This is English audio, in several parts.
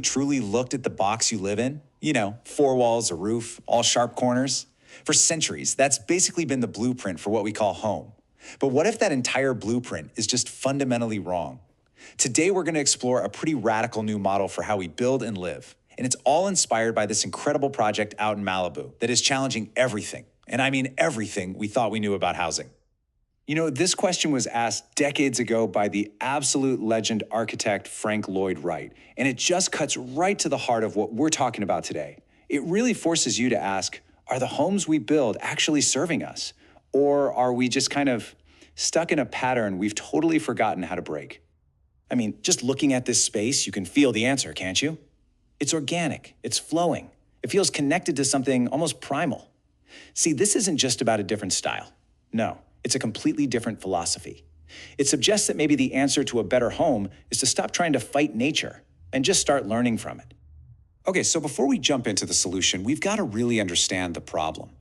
truly looked at the box you live in? You know, four walls, a roof, all sharp corners? For centuries, that's basically been the blueprint for what we call home. But what if that entire blueprint is just fundamentally wrong? Today, we're going to explore a pretty radical new model for how we build and live. And it's all inspired by this incredible project out in Malibu that is challenging everything, and I mean everything we thought we knew about housing. You know, this question was asked decades ago by the absolute legend architect Frank Lloyd Wright, and it just cuts right to the heart of what we're talking about today. It really forces you to ask, are the homes we build actually serving us? Or are we just kind of stuck in a pattern we've totally forgotten how to break? I mean, just looking at this space, you can feel the answer, can't you? It's organic, it's flowing. It feels connected to something almost primal. See, this isn't just about a different style. No, it's a completely different philosophy. It suggests that maybe the answer to a better home is to stop trying to fight nature and just start learning from it. Okay, so before we jump into the solution, we've got to really understand the problem.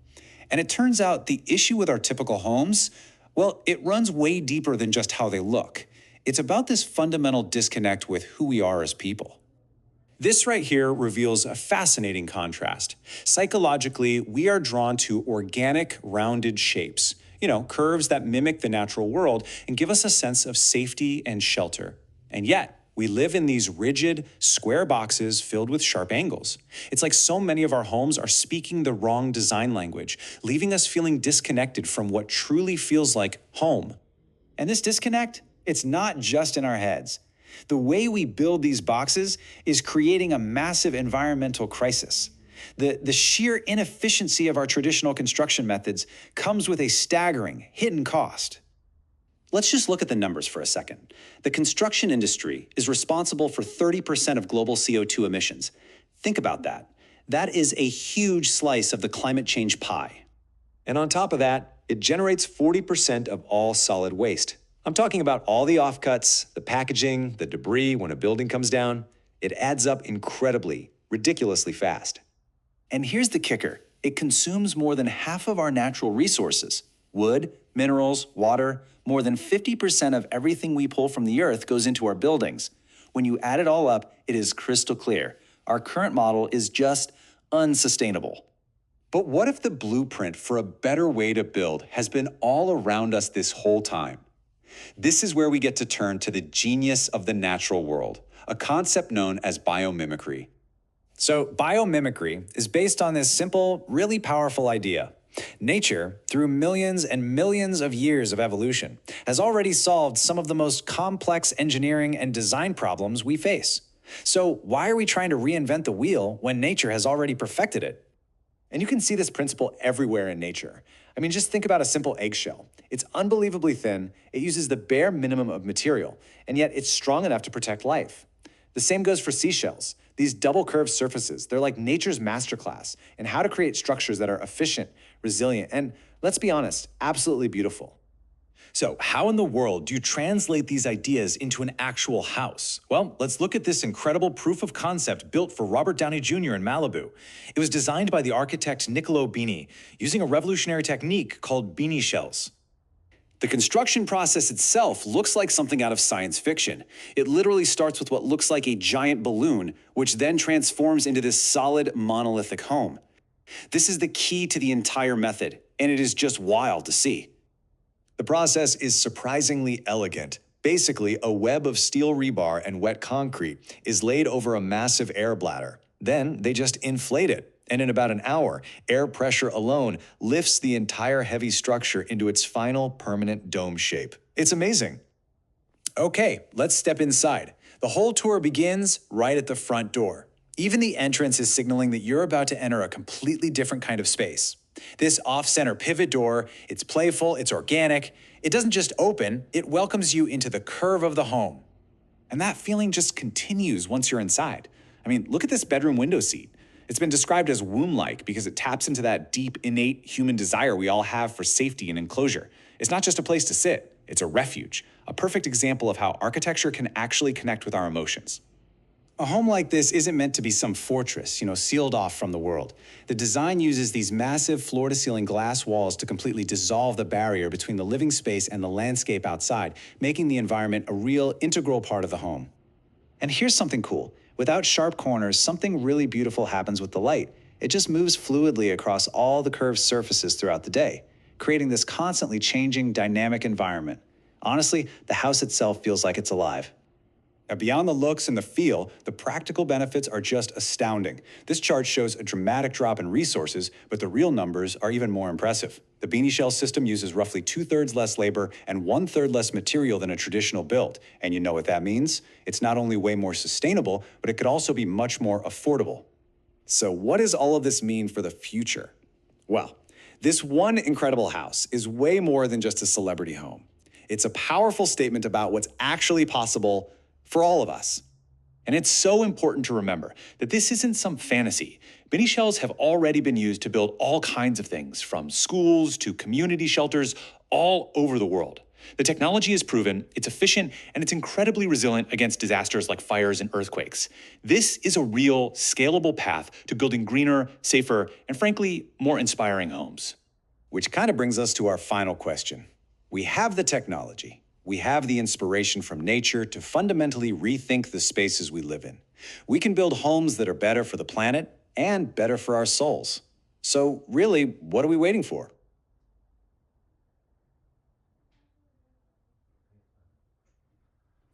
And it turns out the issue with our typical homes, well, it runs way deeper than just how they look. It's about this fundamental disconnect with who we are as people. This right here reveals a fascinating contrast. Psychologically, we are drawn to organic, rounded shapes, curves that mimic the natural world and give us a sense of safety and shelter. And yet, we live in these rigid, square boxes filled with sharp angles. It's like so many of our homes are speaking the wrong design language, leaving us feeling disconnected from what truly feels like home. And this disconnect, it's not just in our heads. The way we build these boxes is creating a massive environmental crisis. The sheer inefficiency of our traditional construction methods comes with a staggering hidden cost. Let's just look at the numbers for a second. The construction industry is responsible for 30% of global CO2 emissions. Think about that. That is a huge slice of the climate change pie. And on top of that, it generates 40% of all solid waste. I'm talking about all the offcuts, the packaging, the debris when a building comes down. It adds up incredibly, ridiculously fast. And here's the kicker. It consumes more than half of our natural resources. Wood, minerals, water, more than 50% of everything we pull from the earth goes into our buildings. When you add it all up, it is crystal clear. Our current model is just unsustainable. But what if the blueprint for a better way to build has been all around us this whole time? This is where we get to turn to the genius of the natural world, a concept known as biomimicry. So biomimicry is based on this simple, really powerful idea. Nature, through millions and millions of years of evolution, has already solved some of the most complex engineering and design problems we face. So why are we trying to reinvent the wheel when nature has already perfected it? And you can see this principle everywhere in nature. I mean, just think about a simple eggshell. It's unbelievably thin, it uses the bare minimum of material, and yet it's strong enough to protect life. The same goes for seashells. These double-curved surfaces, they're like nature's masterclass in how to create structures that are efficient, resilient, and, let's be honest, absolutely beautiful. So how in the world do you translate these ideas into an actual house? Well, let's look at this incredible proof of concept built for Robert Downey Jr. in Malibu. It was designed by the architect Niccolo Beanie using a revolutionary technique called Binishells. The construction process itself looks like something out of science fiction. It literally starts with what looks like a giant balloon, which then transforms into this solid monolithic home. This is the key to the entire method, and it is just wild to see. The process is surprisingly elegant. Basically, a web of steel rebar and wet concrete is laid over a massive air bladder. Then they just inflate it. And in about an hour, air pressure alone lifts the entire heavy structure into its final permanent dome shape. It's amazing. Okay, let's step inside. The whole tour begins right at the front door. Even the entrance is signaling that you're about to enter a completely different kind of space. This off-center pivot door, it's playful, it's organic. It doesn't just open, it welcomes you into the curve of the home. And that feeling just continues once you're inside. I mean, look at this bedroom window seat. It's been described as womb-like because it taps into that deep, innate human desire we all have for safety and enclosure. It's not just a place to sit, it's a refuge, a perfect example of how architecture can actually connect with our emotions. A home like this isn't meant to be some fortress, sealed off from the world. The design uses these massive floor-to-ceiling glass walls to completely dissolve the barrier between the living space and the landscape outside, making the environment a real integral part of the home. And here's something cool. Without sharp corners, something really beautiful happens with the light. It just moves fluidly across all the curved surfaces throughout the day, creating this constantly changing, dynamic environment. Honestly, the house itself feels like it's alive. Now, beyond the looks and the feel, the practical benefits are just astounding. This chart shows a dramatic drop in resources, but the real numbers are even more impressive. The Binishells system uses roughly 2/3 less labor and 1/3 less material than a traditional build. And you know what that means? It's not only way more sustainable, but it could also be much more affordable. So, what does all of this mean for the future? Well, this one incredible house is way more than just a celebrity home. It's a powerful statement about what's actually possible for all of us. And it's so important to remember that this isn't some fantasy. Binishells have already been used to build all kinds of things, from schools to community shelters, all over the world. The technology is proven, it's efficient, and it's incredibly resilient against disasters like fires and earthquakes. This is a real, scalable path to building greener, safer, and frankly, more inspiring homes. Which kind of brings us to our final question. We have the technology. We have the inspiration from nature to fundamentally rethink the spaces we live in. We can build homes that are better for the planet and better for our souls. So really, what are we waiting for?